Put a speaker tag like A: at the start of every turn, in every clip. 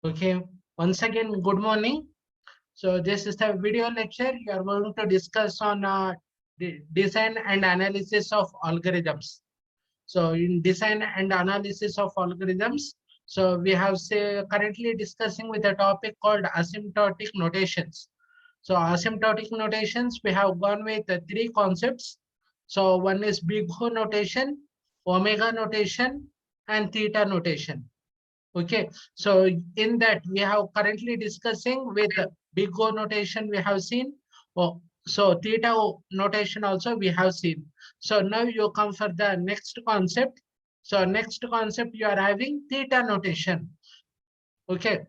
A: Okay, once again, good morning. So this is the video lecture. You are going to discuss on design and analysis of algorithms. So in design and analysis of algorithms, so we have currently discussing with a topic called asymptotic notations. So asymptotic notations, we have gone with three concepts. So one is big O notation, omega notation, and theta notation. Okay, so in that we have currently discussing with big O notation we have seen. Oh, so theta notation also we have seen. So now you come for the next concept. So next concept you are having theta notation. Okay,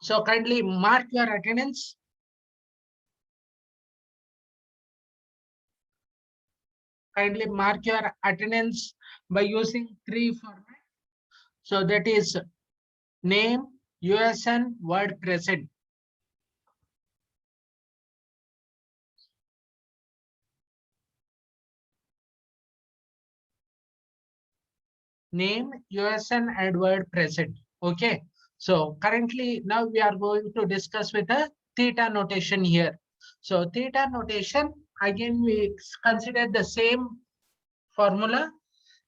A: so kindly mark your attendance. Kindly mark your attendance by using three formats. So that is name, USN, word present. Name, USN, and word present. Okay. So currently now we are going to discuss with the theta notation here. So theta notation, again we consider the same formula.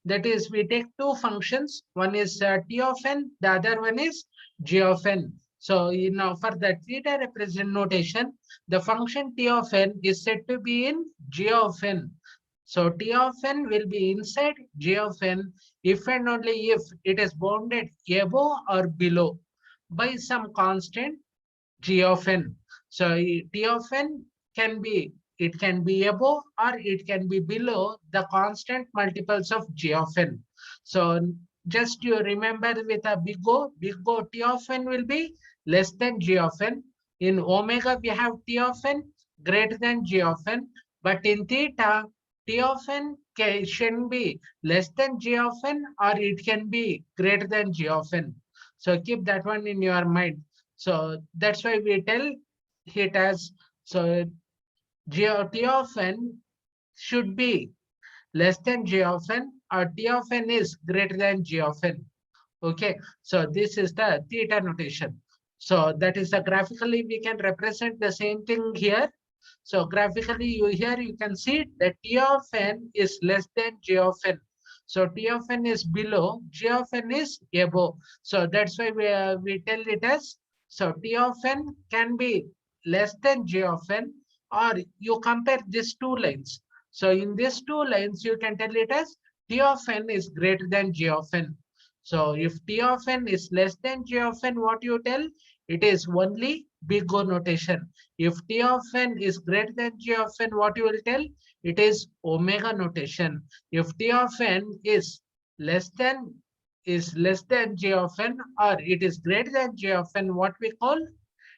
A: That is, we take two functions. One is t of n, the other one is g of n. So now for the theta represent notation, the function t of n is said to be in g of n. So t of n will be inside g of n if and only if it is bounded above or below by some constant g of n. So t of n can be, it can be above or it can be below the constant multiples of g of n. So just you remember with a big O t of n will be less than g of n. In omega we have t of n greater than g of n, but in theta t of n can be less than g of n or it can be greater than g of n. So keep that one in your mind. So that's why we tell it as, so g of t of n should be less than g of n or t of n is greater than g of n. Okay, so this is the theta notation. So that is the graphically we can represent the same thing here. So graphically you here you can see that t of n is less than g of n. So t of n is below, g of n is above. So that's why we tell it as, so t of n can be less than g of n, or you compare these two lines. So in these two lines you can tell it as t of n is greater than g of n. So if t of n is less than g of n, what you tell? It is only big O notation. If t of n is greater than g of n, what you will tell? It is omega notation. If t of n less than is less than g of n or it is greater than g of n, what we call?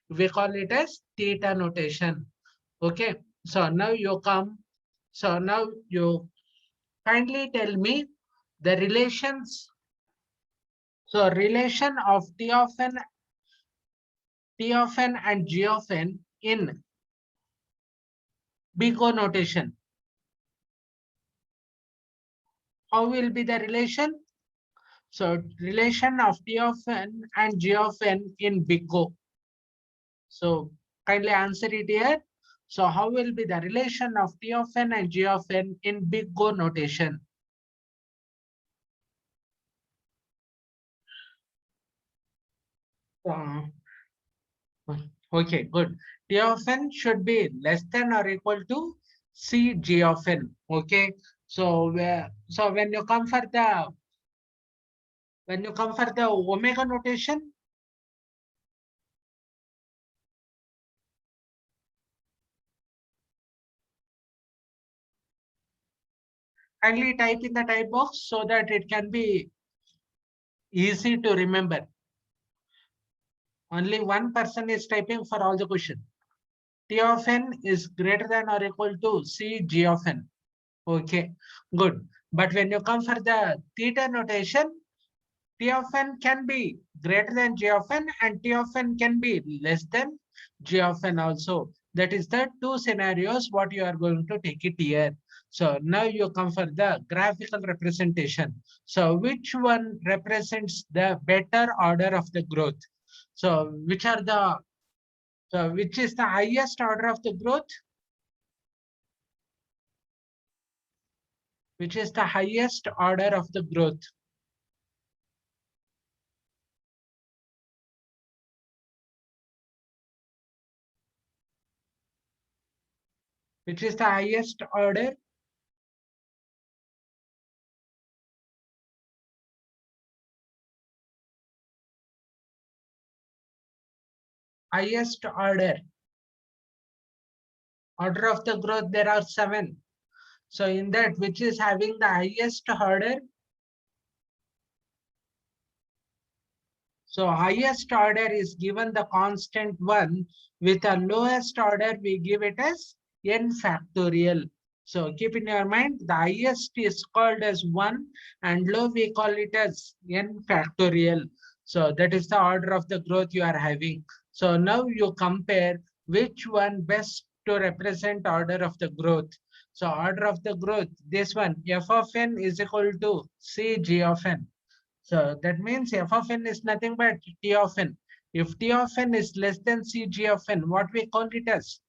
A: We call it as theta notation. Okay. So now you come. So now you kindly tell me the relations. So relation of t of n and g of n in big O notation. How will be the relation? So relation of t of n and g of n in big O. So kindly answer it here. So how will be the relation of t of n and g of n in big O notation? Uh, okay, good. T of n should be less than or equal to C g of n. Okay. So so when you come for the omega notation, kindly type in the type box so that it can be easy to remember. Only one person is typing for all the question. T of n is greater than or equal to C g of n. Okay, good. But when you come for the theta notation, T of n can be greater than g of n and T of n can be less than g of n also. That is the two scenarios what you are going to take it here. So now you come for the graphical representation. So which one represents the better order of the growth? So which are the, so which is the highest order of the growth? Which is the highest order of the growth? Which is the highest order? Highest order of the growth, there are 7. So in that, which is having the highest order? So highest order is given the constant 1. With the lowest order, we give it as n factorial. So keep in your mind, the highest is called as 1 and low we call it as n factorial. So that is the order of the growth you are having. So now you compare which one best to represent order of the growth. So order of the growth, this one, f of n is equal to c g of n. So that means f of n is nothing but t of n. If t of n is less than cg of n, what we call it as?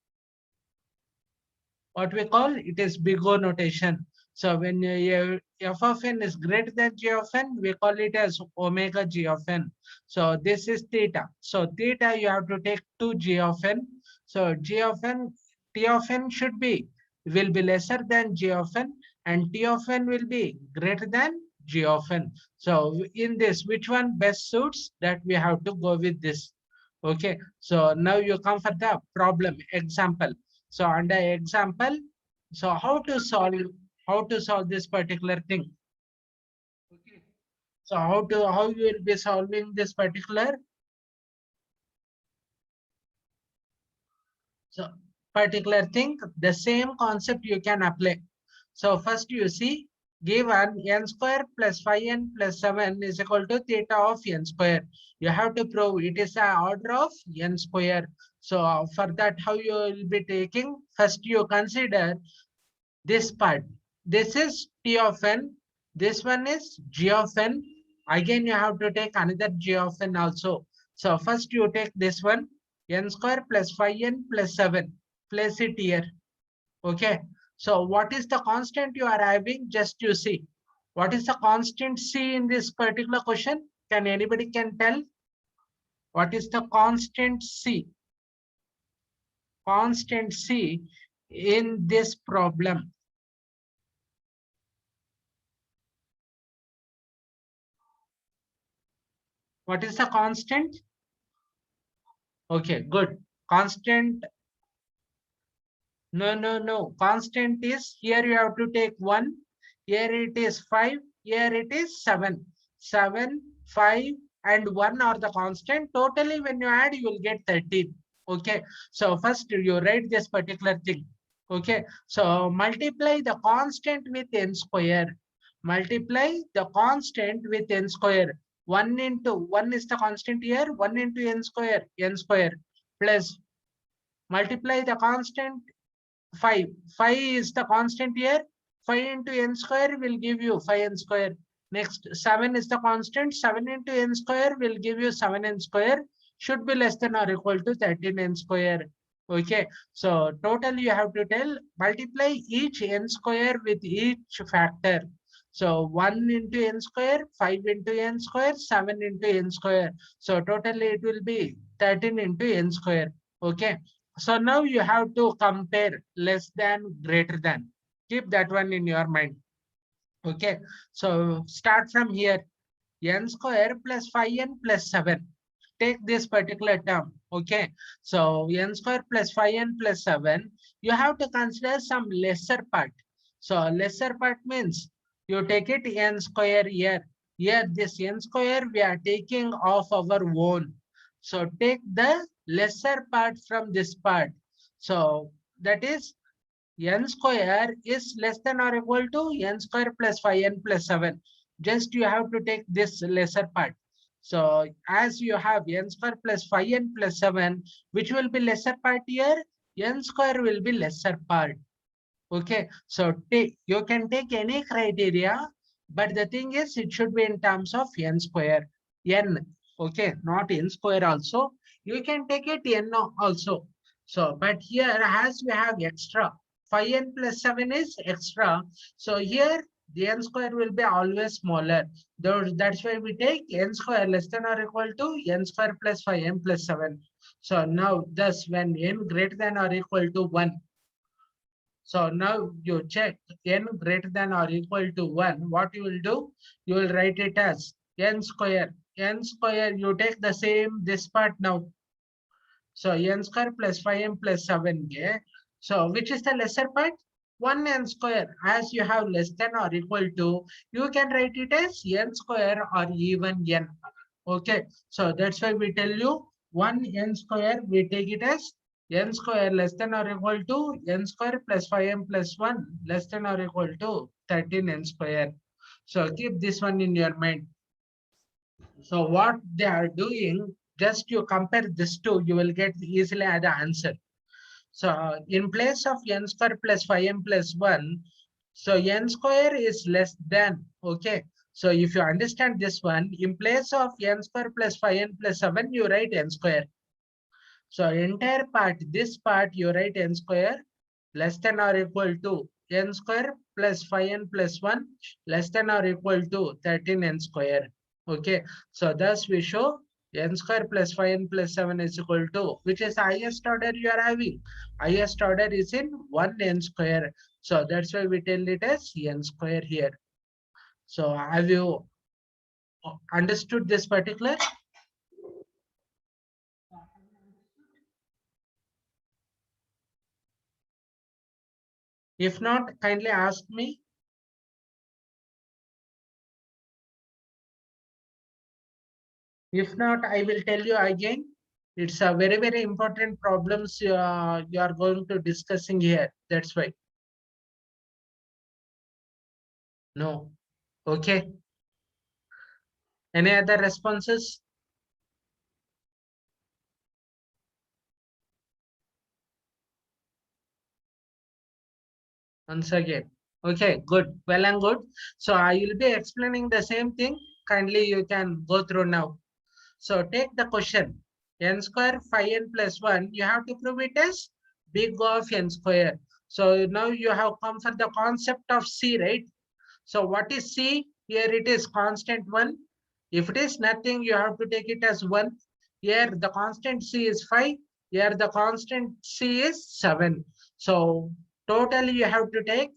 A: What we call it is big O notation. So when f of n is greater than g of n, we call it as omega g of n. So this is theta. So theta you have to take 2g of n. So g of n, t of n will be lesser than g of n, and t of n will be greater than g of n. So in this, which one best suits, that we have to go with this. Okay. So now you come for the problem example. So under example, so how to solve this particular thing? Okay. So how you will be solving this particular, so particular thing? The same concept you can apply. So first you see, given n square plus 5n plus 7 is equal to theta of n square. You have to prove it is the order of n square. So for that, how you will be taking? First you consider this part. This is t of n. This one is g of n. Again, you have to take another g of n also. So first you take this one, n square plus 5n plus 7. Place it here. Okay. So what is the constant you are having? Just you see. What is the constant c in this particular question? Can anybody can tell? What is the constant c? Constant c in this problem. What is the constant? Okay, good. Constant, no. Constant is, here you have to take 1. Here it is 5. Here it is 7. 7, 5, and 1 are the constant. Totally, when you add, you will get 13. Okay. So first you write this particular thing. Okay. So multiply the constant with n square. Multiply the constant with n square. 1 into 1 is the constant here. 1 into n square plus multiply the constant 5. 5 is the constant here. 5 into n square will give you 5n square. Next, 7 is the constant. 7 into n square will give you 7n square. Should be less than or equal to 13n square. Okay. So total you have to tell, multiply each n square with each factor. So 1 into n square, 5 into n square, 7 into n square. So totally it will be 13 into n square. Okay. So now you have to compare less than, greater than. Keep that one in your mind. Okay. So start from here. N square plus 5n plus 7. Take this particular term. Okay. So n square plus 5n plus 7. You have to consider some lesser part. So lesser part means you take it n square here. Here this n square we are taking off our own. So take the lesser part from this part. So that is n square is less than or equal to n square plus 5n plus 7. Just you have to take this lesser part. So as you have n square plus 5n plus 7, which will be lesser part here? N square will be lesser part. Okay. So you can take any criteria, but the thing is it should be in terms of n square. N. Okay, not n square also. You can take it n also. So, but here as we have extra, 5n plus 7 is extra. So here the n square will be always smaller. That's why we take n square less than or equal to n square plus 5n plus 7. So now thus when n greater than or equal to 1. So now you check n greater than or equal to 1. What you will do? You will write it as n square. N square, you take the same this part now. So n square plus 5n plus 7. Yeah. So which is the lesser part? 1n square. As you have less than or equal to, you can write it as n square or even n. Okay. So that's why we tell you 1n square, we take it as n square less than or equal to n square plus 5n plus 1 less than or equal to 13n square. So keep this one in your mind. So what they are doing, just you compare this two, you will get easily the answer. So in place of n square plus 5n plus 1, so n square is less than, okay. So if you understand this one, in place of n square plus 5n plus 7, you write n square. So entire part, this part, you write n square less than or equal to n square plus 5n plus 1 less than or equal to 13n square. Okay, so thus we show n square plus 5n plus 7 is equal to, which is highest order you are having. Highest order is in 1n square. So that's why we tell it as n square here. So have you understood this particular? If not, kindly ask me. If not, I will tell you again. It's a very, very important problems you are going to discussing here. That's why. No. Okay. Any other responses? Once again. Okay, good. Well and good. So I will be explaining the same thing. Kindly you can go through now. So take the question. N square 5n plus 1. You have to prove it as big of n square. So now you have come for the concept of C, right? So what is C? Here it is constant 1. If it is nothing, you have to take it as 1. Here the constant C is 5. Here the constant C is 7. So totally you have to take.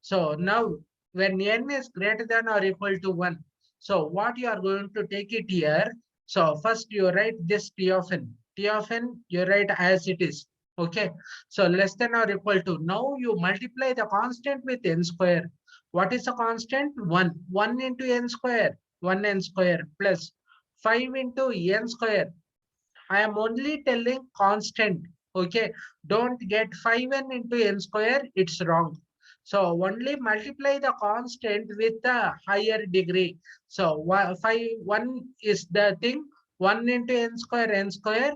A: So now when n is greater than or equal to 1. So what you are going to take it here. So first you write this T of n. T of n you write as it is. Okay. So less than or equal to. Now you multiply the constant with n square. What is the constant? 1. 1 into n square. 1n square plus 5 into n square. I am only telling constant. Okay. Don't get 5n into n square. It's wrong. So only multiply the constant with the higher degree. So 1 is the thing. 1 into n square.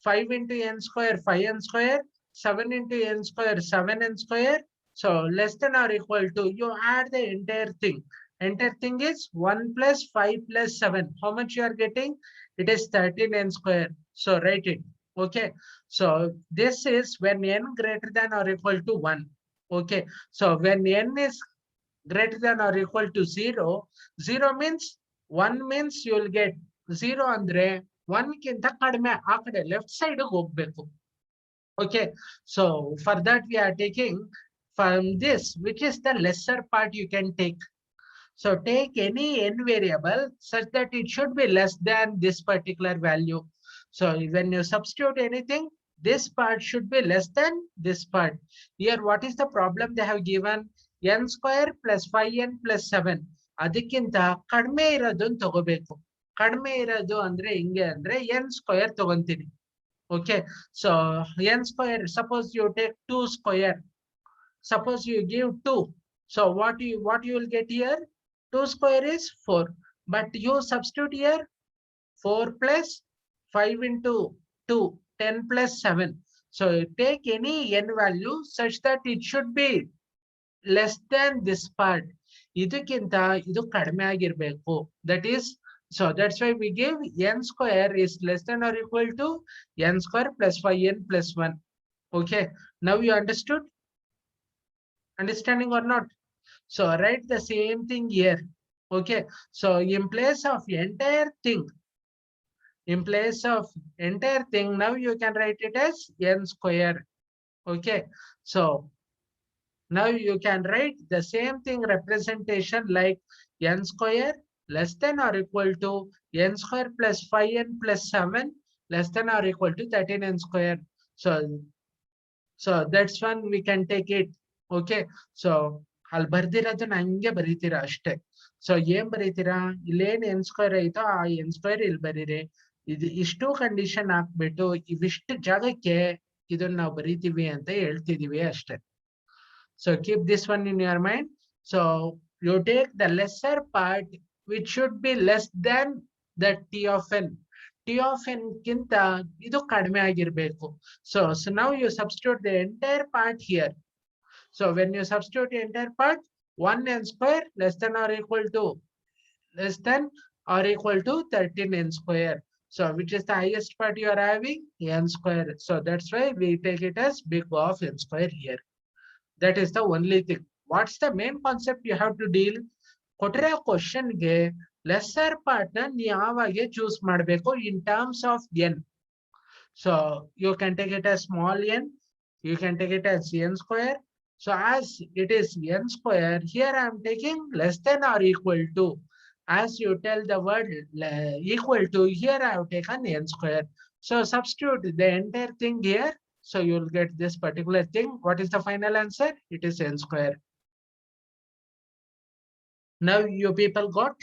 A: 5 into n square, 5n square. 7 into n square, 7n square. So less than or equal to, you add the entire thing. Entire thing is 1 plus 5 plus 7. How much you are getting? It is 13n square. So write it. Okay. So this is when n greater than or equal to 1. Okay. So when n is greater than or equal to 0, 0 means 1 means you will get 0 andre 1 ಕಿಂತ ಕಡಿಮೆ ಆ ಕಡೆ left side ಹೋಗ್ಬೇಕು. Okay, so for that we are taking from this, which is the lesser part you can take. So take any n variable such that it should be less than this particular value. So when you substitute anything, this part should be less than this part. Here, what is the problem they have given? N square plus 5n plus 7. ಅದಕ್ಕಿಂತ ಕಡಿಮೆ ಇರೋದನ್ನ ತಗೋಬೇಕು. ಕಡಿಮೆ ಇರೋದು ಅಂದ್ರೆ ಹಿಂಗೆ ಅಂದ್ರೆ n square ತಗೊಂತೀನಿ. Okay, so n square, suppose you take 2 square. Suppose you give 2. So what you will get here? 2 square is 4. But you substitute here 4 plus 5 into 2, 10 plus 7. So take any n value such that it should be less than this part. ಇದಕ್ಕಿಂತ ಇದು ಕಡಿಮೆ ಆಗಿರಬೇಕು. That is So that's why we give n square is less than or equal to n square plus 5n plus 1. Okay, now you understood? Understanding or not? So write the same thing here. Okay, so in place of entire thing, now you can write it as n square. Okay, so now you can write the same thing representation like n square less than or equal to n square plus 5n plus 7 less than or equal to 13n square. So that's one we can take it. Okay, so ಅಲ್ಲಿ ಬರ್ದಿರೋದನ್ನ ಹಂಗೆ ಬರೀತೀರಾ ಅಷ್ಟೇ. So ಏನ್ ಬರೀತೀರಾ, ಇಲ್ಲೇನ್ N square ಐತೋ ಆ N square ಇಲ್ಲಿ ಬರೀರಿ. ಇದು ಇಷ್ಟು ಕಂಡೀಷನ್ ಹಾಕ್ಬಿಟ್ಟು ಇವಿಷ್ಟು ಜಾಗಕ್ಕೆ ಇದನ್ನ ನಾವು ಬರೀತೀವಿ ಅಂತ ಹೇಳ್ತಿದೀವಿ ಅಷ್ಟೇ. So keep this one in your mind. So you take the lesser part which should be less than the T of n. T of n ಗಿಂತ ಇದು ಕಡಿಮೆ ಆಗಿರ್ಬೇಕು. So now you substitute the entire part here. So when you substitute the entire part, 1n square less than or equal to 13n square. So which is the highest part you are having? N square. So that's why we take it as big of n square here. That is the only thing. What's the main concept you have to deal? ಕೊಟ್ರೆ question ಗೆ lesser part ನ ಯಾವಾಗೆ choose ಮಾಡಬೇಕು in terms of n. So you can take it as small n, you can take it as n square. So as it is n square, here I am taking less than or equal to. As you tell the word equal to, here I have taken n square. So substitute the entire thing here. So you'll get this particular thing. What is the final answer? It is n square. Now you people got?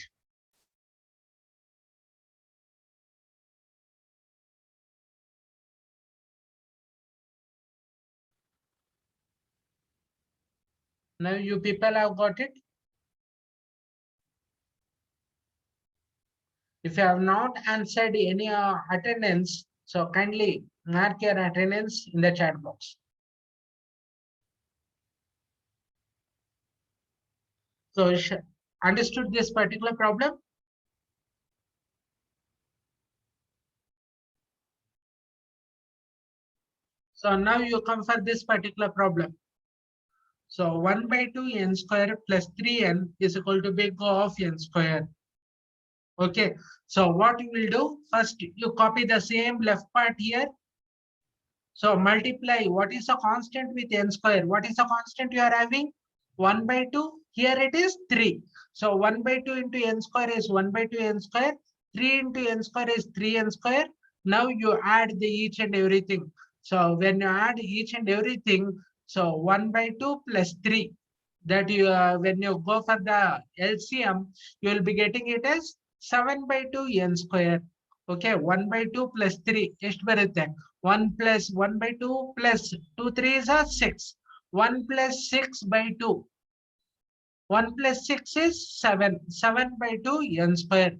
A: Now you people have got it? If you have not answered any attendance, so kindly mark your attendance in the chat box. So understood this particular problem? So now you come for this particular problem. So 1 by 2 n square plus 3n is equal to big O of n square. Okay, so what you will do, first you copy the same left part here. So multiply what is the constant with n square. What is the constant you are having? 1 by 2. Here it is 3. So 1 by 2 into n square is 1 by 2 n square. 3 into n square is 3n square. Now you add the each and everything. So when you add each and everything, so 1 by 2 plus 3. That you when you go for the LCM, you will be getting it as 7 by 2 n square. Okay, 1 by 2 plus 3. ಎಷ್ಟು ಬರುತ್ತೆ? 1 plus 1 by 2 plus 2 3s are 6. 1 plus 6 by 2. 1 plus 6 is 7. 7 by 2 n square.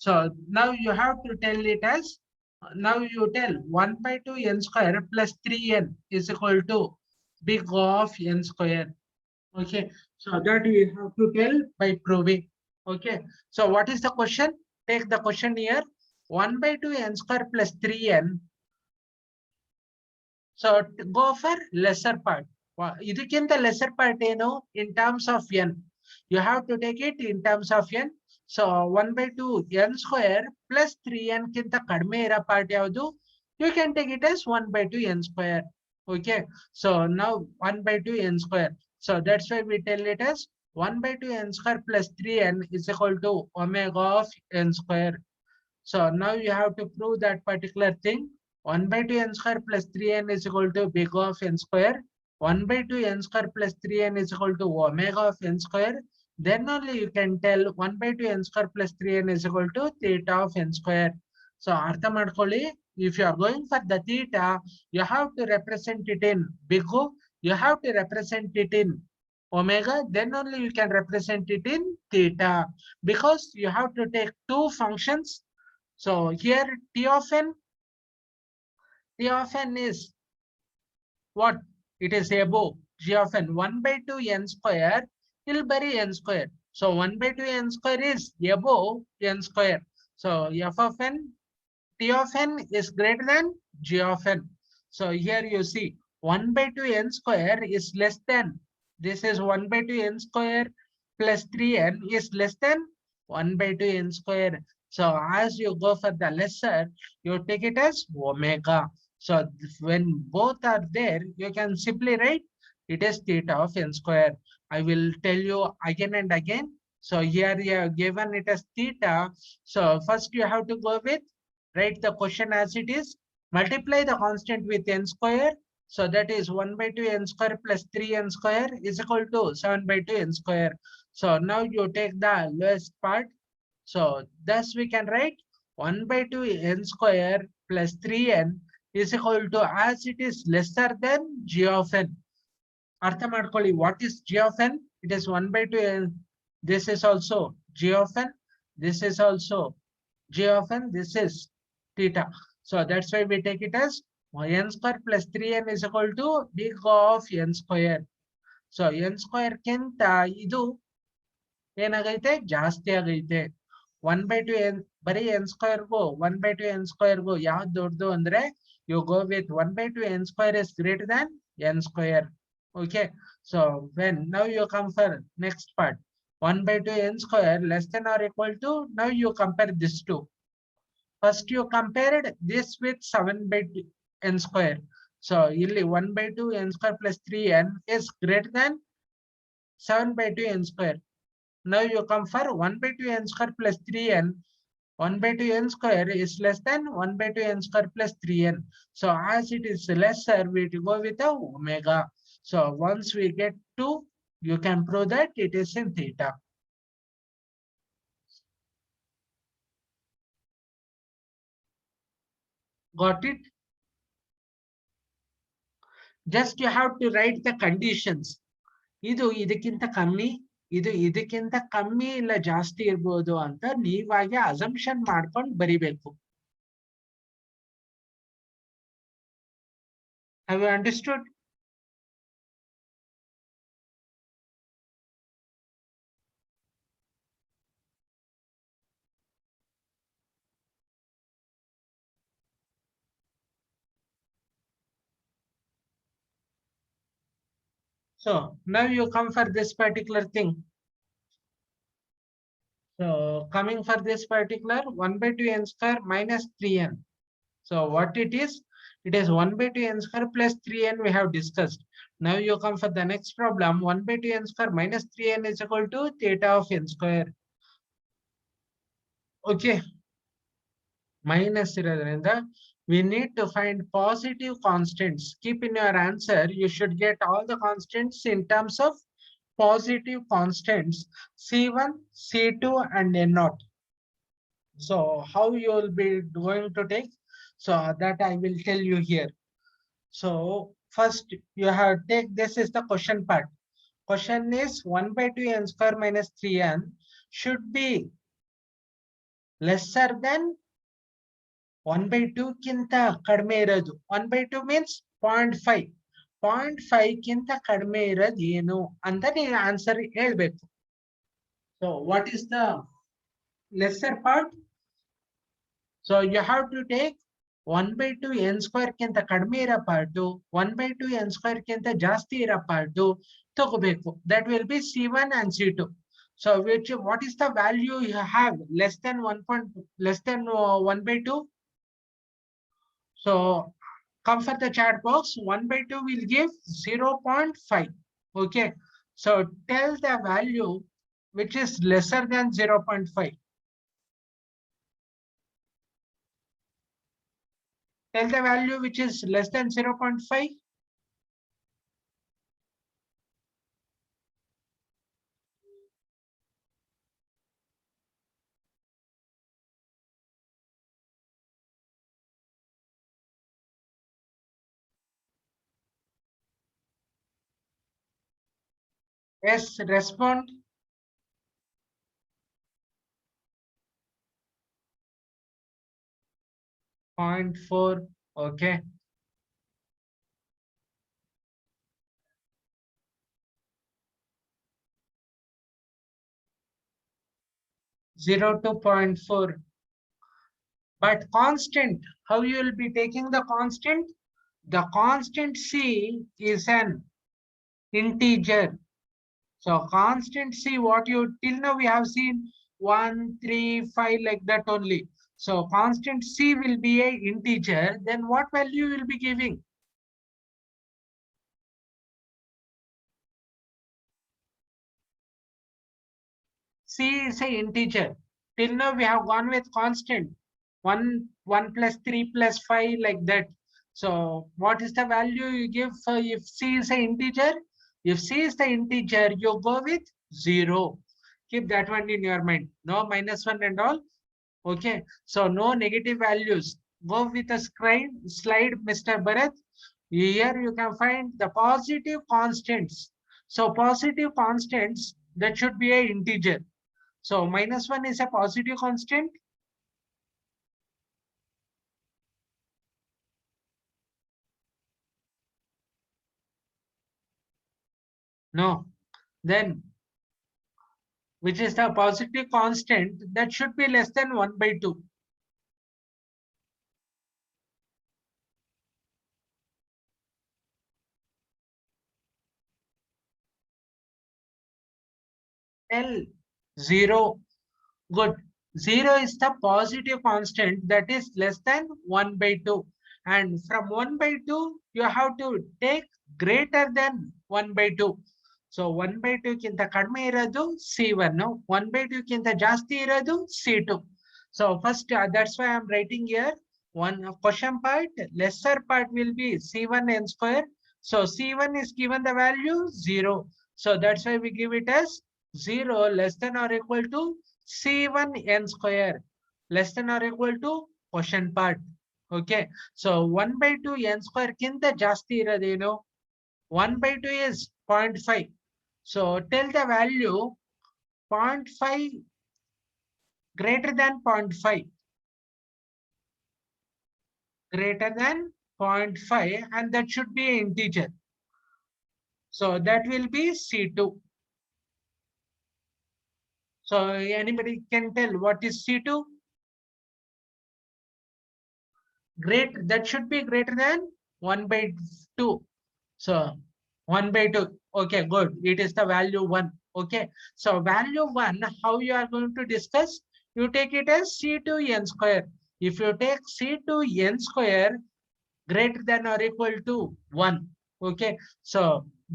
A: So now you have to tell it as, now you tell 1 by 2 n square plus 3n is equal to big of n square. Okay, so that you have to tell by proving. Okay, so what is the question? Take the question here. 1 by 2 n square plus 3n. So go for lesser part. ಇದಕ್ಕಿಂತ lesser part ಏನು? In terms of n. You have to take it in terms of n. So 1 by 2 n square plus 3n ಕಿಂತ ಕಡಿಮೆ ಇರೋ part ಯಾವುದು? You can take it as 1 by 2 n square. Okay, so now 1 by 2 n square. So that's why we tell it as 1 by 2 n square plus 3n is equal to omega of n square. So now you have to prove that particular thing. 1 by 2 n square plus 3n is equal to big of n square. 1 by 2 n square plus 3n is equal to omega of n square. Then only you can tell 1 by 2 n square plus 3n is equal to theta of n square. So ಅರ್ಥ ಮಾಡ್ಕೊಳ್ಳಿ, if you are going for the theta, you have to represent it in big O, you have to represent it in omega, then only you can represent it in theta, because you have to take two functions. So here T of n is what? It is above g of n. 1 by 2 n square will bury n square. So 1 by 2 n square is above n square. So f of n, t of n is greater than g of n. So here you see 1 by 2 n square is less than, this is 1 by 2 n square plus 3n is less than 1 by 2 n square. So as you go for the lesser, you take it as omega. So when both are there, you can simply write it is theta of n square. I will tell you again and again. So here you have given it as theta. So first you have to go with, write the question as it is, multiply the constant with n square. So that is 1 by 2 n square plus 3n square is equal to 7 by 2 n square. So now you take the lowest part. So thus we can write 1 by 2 n square plus 3n is equal to, as it is lesser than g of n. ಅರ್ಥ ಮಾಡ್ಕೊಳ್ಳಿ, what is g of n? It is 1 by 2 n. This is also g of n. This is also g of n. This is theta. So that's why we take it as n square plus 3n is equal to d of n square. So n square ಕಿಂತ ಇದು ಏನಾಗೈತೆ, ಜಾಸ್ತಿ ಆಗೈತೆ. 1 by 2 n, ಬರೀ n square ಗು 1 by 2 n square ಗು ಯಾವ್ದು ದೊಡ್ಡದು ಅಂದ್ರೆ, you go with 1 by 2 n square is greater than n square. Okay, so when now you come for next part, 1 by 2 n square less than or equal to, now you compare this two. First you compared this with 7 by 2 n square. So ಇಲ್ಲಿ 1 by 2 n square plus 3n is greater than 7 by 2 n square. Now you come for 1 by 2 n square plus 3n. 1 by 2 n square is less than 1 by 2 n square plus 3n. So as it is lesser, we go with the omega. So once we get 2, you can prove that it is in theta. Got it? Just you have to write the conditions. ಇದು ಇದಕ್ಕಿಂತ ಕಮ್ಮಿ, ಇದು ಇದಕ್ಕಿಂತ ಕಮ್ಮಿ ಇಲ್ಲ ಜಾಸ್ತಿ ಇರ್ಬೋದು ಅಂತ ನೀವಾಗಿ ಅಸಂಪ್ಷನ್ ಮಾಡ್ಕೊಂಡು ಬರಿಬೇಕು. Have you understood? So now you come for this particular thing. So coming for this particular 1 by 2 n square minus 3n. So what it is? It is 1 by 2 n square plus 3n we have discussed. Now you come for the next problem. 1 by 2 n square minus 3n is equal to theta of n square. Okay. Minus ಇರೋದ್ರಿಂದ we need to find positive constants. Keep in your answer, you should get all the constants in terms of positive constants C1, C2 and N0. So how you will be going to take? So that I will tell you here. So first you have take, this is the question part. Question is 1 by 2 n square minus 3n should be lesser than 1 by 2 ಕಿಂತ ಕಡಿಮೆ ಇರೋದು. 1 by 2 means 0.5. 0.5 ಕಿಂತ ಕಡಿಮೆ ಇರೋದು ಏನು ಅಂತ ನೀವು answer ಹೇಳ್ಬೇಕು. So what is the lesser part? So you have to take 1 by 2 n square ಕಿಂತ ಕಡಿಮೆ ಇರೋ ಪಾರ್ಟು, 1 by 2 n square ಕಿಂತ ಜಾಸ್ತಿ ಇರೋ ಪಾರ್ಟು ತಗೋಬೇಕು. That will be C1 and C2. So which, what is the value you have less than 1 by 2? So come for the chat box. 1 by 2 will give 0.5. Okay. So tell the value which is lesser than 0.5. Tell the value which is less than 0.5. Yes, respond. 0.4. Okay. 0 to 0.4. But constant, how you will be taking the constant? The constant C is an integer. So constant C, what you till now we have seen 1, 3, 5 like that only. So constant C will be a integer. Then what value you will be giving? C is a integer. Till now we have gone with constant. 1 plus 3 plus 5 like that. So what is the value you give if C is a integer? If C is the integer, you go with 0. Keep that one in your mind. No -1 and all. Okay. So no negative values. Go with a slide, Mr. Bharat. Here you can find the positive constants. So positive constants, that should be a integer. So -1 is a positive constant. No. Then which is the positive constant that should be less than 1 by 2. L 0. Good. 0 is the positive constant that is less than 1 by 2. And from 1 by 2, you have to take greater than 1 by 2. So 1 by 2 ಕಿಂತ ಕಡಿಮೆ ಇರೋದು C1, 1 by 2 ಕಿಂತ ಜಾಸ್ತಿ ಇರೋದು C2. So first, that's why I'm writing here one question part, lesser part will be C1 n square. So C1 is given the value 0. So that's why we give it as 0 less than or equal to C1 n square less than or equal to question part. Okay. So 1 by 2 n square kinta jasti iradeno. 1 by 2 is 0.5. So tell the value 0.5 greater than 0.5. Greater than 0.5 and that should be an integer. So that will be C2. So anybody can tell what is C2? Great, that should be greater than 1 by 2. So 1 by 2. Okay, good. It is the value 1. Okay. So value 1, how you are going to discuss? You take it as C2 n square. If you take C2 n square greater than or equal to 1. Okay. So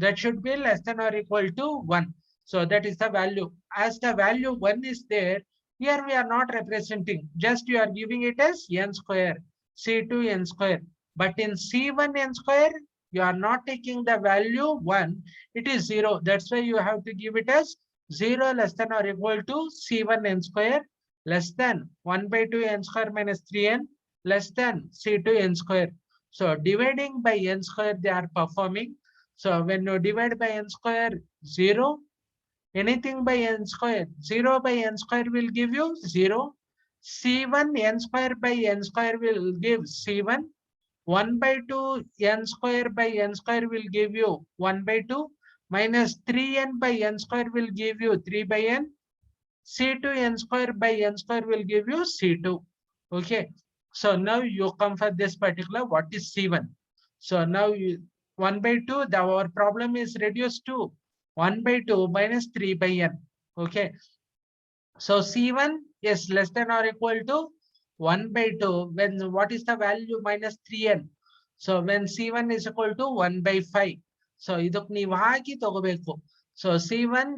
A: that should be less than or equal to 1. So that is the value. As the value 1 is there, here we are not representing. Just you are giving it as n square. C2 n square. But in C1 n square, you are not taking the value 1. It is 0. That's why you have to give it as 0 less than or equal to C1 n square less than 1 by 2 n square minus 3n less than C2 n square. So dividing by n square, they are performing. So when you divide by n square, 0. Anything by n square, 0 by n square will give you 0. C1 n square by n square will give C1. 1 by 2 n square by n square will give you 1 by 2 minus 3n by n square will give you 3 by n. C2 n square by n square will give you C2. Okay. So now you come for this particular, what is C1? So now you 1 by 2, our problem is reduced to 1 by 2 minus 3 by n. Okay. So C1 is less than or equal to 1 by 2 when what is the value minus 3n. So when C1 is equal to 1 by 5. So idok ನೀವು ಹಾಕಿ ತಗೋಬೇಕು. So C1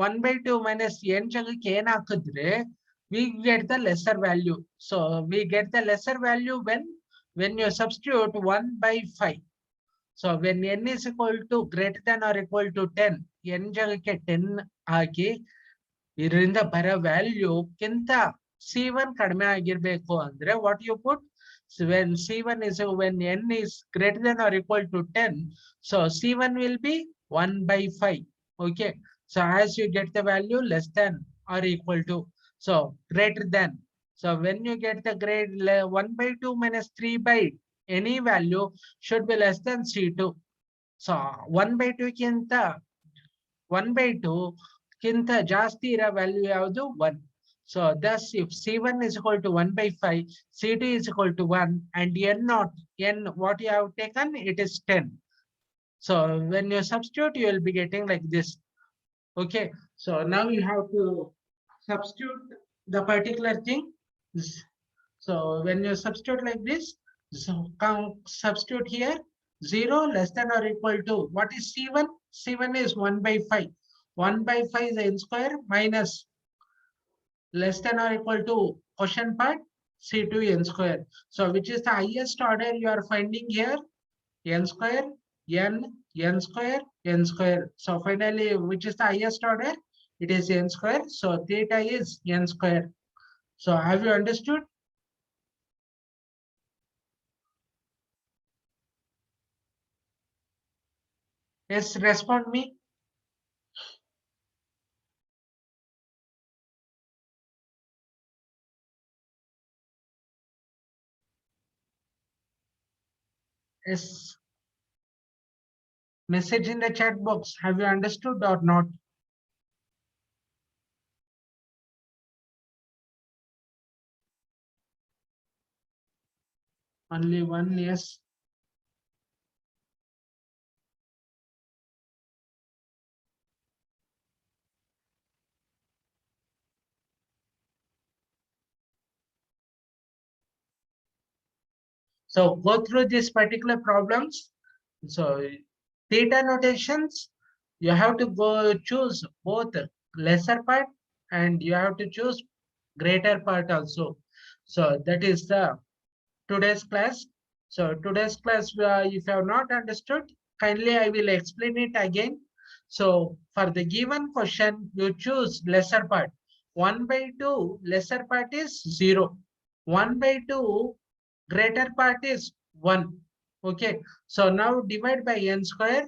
A: 1 by 2 minus n ಜಾಗಕ್ಕೆ ಏನು ಹಾಕಿದ್ರೆ we get the lesser value. So we get the lesser value when you substitute 1 by 5. So when n is equal to greater than or equal to 10, n ಜಾಗಕ್ಕೆ 10 ಹಾಕಿ ಇದರಿಂದ ಬರೋ value ಕಿಂತ C1 ಕಡಿಮೆ ಆಗಿರ್ಬೇಕು ಅಂದ್ರೆ what you put? So when C1 is when n is greater than or equal to 10, so C1 will be 1 by 5. Okay. So as you get the value less than or equal to, so greater than. So when you get the grade 1 by 2 minus 3 by any value should be less than C2. So 1 by 2 ಕಿಂತ 1 by 2 ಕಿಂತ ಜಾಸ್ತಿ ಇರೋ value ಯಾವುದು 1. So thus if C1 is equal to 1 by 5, C2 is equal to 1 and N naught, N what you have taken, it is 10. So when you substitute, you will be getting like this. Okay. So now you have to substitute the particular thing. So when you substitute like this, so substitute here 0 less than or equal to what is C1? C1 is 1 by 5. 1 by 5 is n square minus less than or equal to question part C2 n square. So which is the highest order you are finding here? N square, n square, n square. So finally, which is the highest order? It is n square. So theta is n square. So have you understood? Yes, respond me. Yes, message in the chat box. Have you understood or not? Only one, yes. So go through these particular problems. So theta notations, you have to go choose both lesser part and you have to choose greater part also. So that is the today's class. So today's class, if you have not understood, kindly I will explain it again. So for the given question, you choose lesser part. 1 by 2, lesser part is 0. 1 by 2, greater part is 1. Okay. So now divide by n square.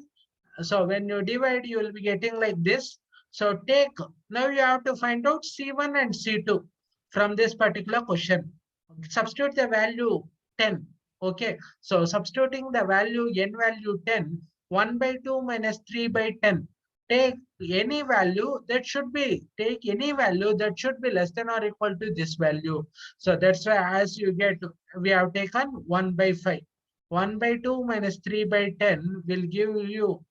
A: So when you divide, you will be getting like this. So take, now you have to find out C1 and C2 from this particular question. Substitute the value 10. Okay. So substituting the value n value 10, 1 by 2 minus 3 by 10. Take any value that should be, take any value that should be less than or equal to this value. So that's why as you get, we have taken 1 by 5. 1 by 2 minus 3 by 10 will give you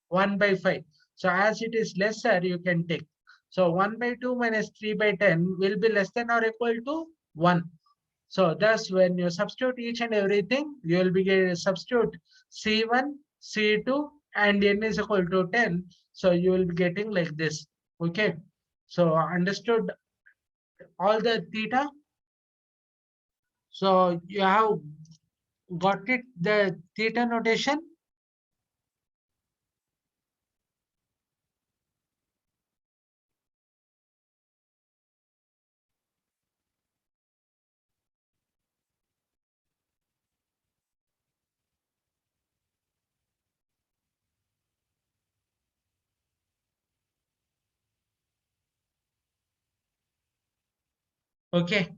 A: 1 by 5. So as it is lesser, you can take. So 1 by 2 minus 3 by 10 will be less than or equal to 1. So thus when you substitute each and everything, you will be getting substitute C1, C2 and n is equal to 10. So you will be getting like this. Okay. So understood all the theta. So you have got it, the theta notation. Okay.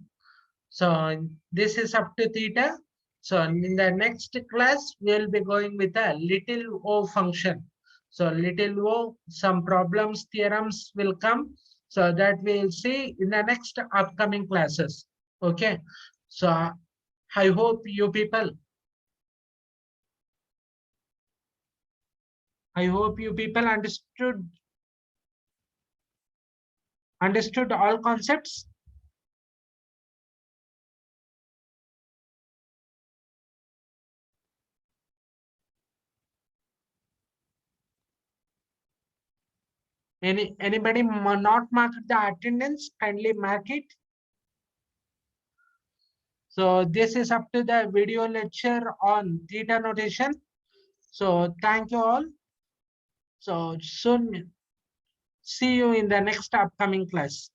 A: So this is up to theta. So in the next class, we'll be going with a little o function. So little o, some problems, theorems will come. So that we'll see in the next upcoming classes. Okay. So I hope you people, I hope you people understood all concepts. Anybody not mark the attendance, kindly mark it. So this is up to the video lecture on theta notation. So thank you all. So soon see you in the next upcoming class.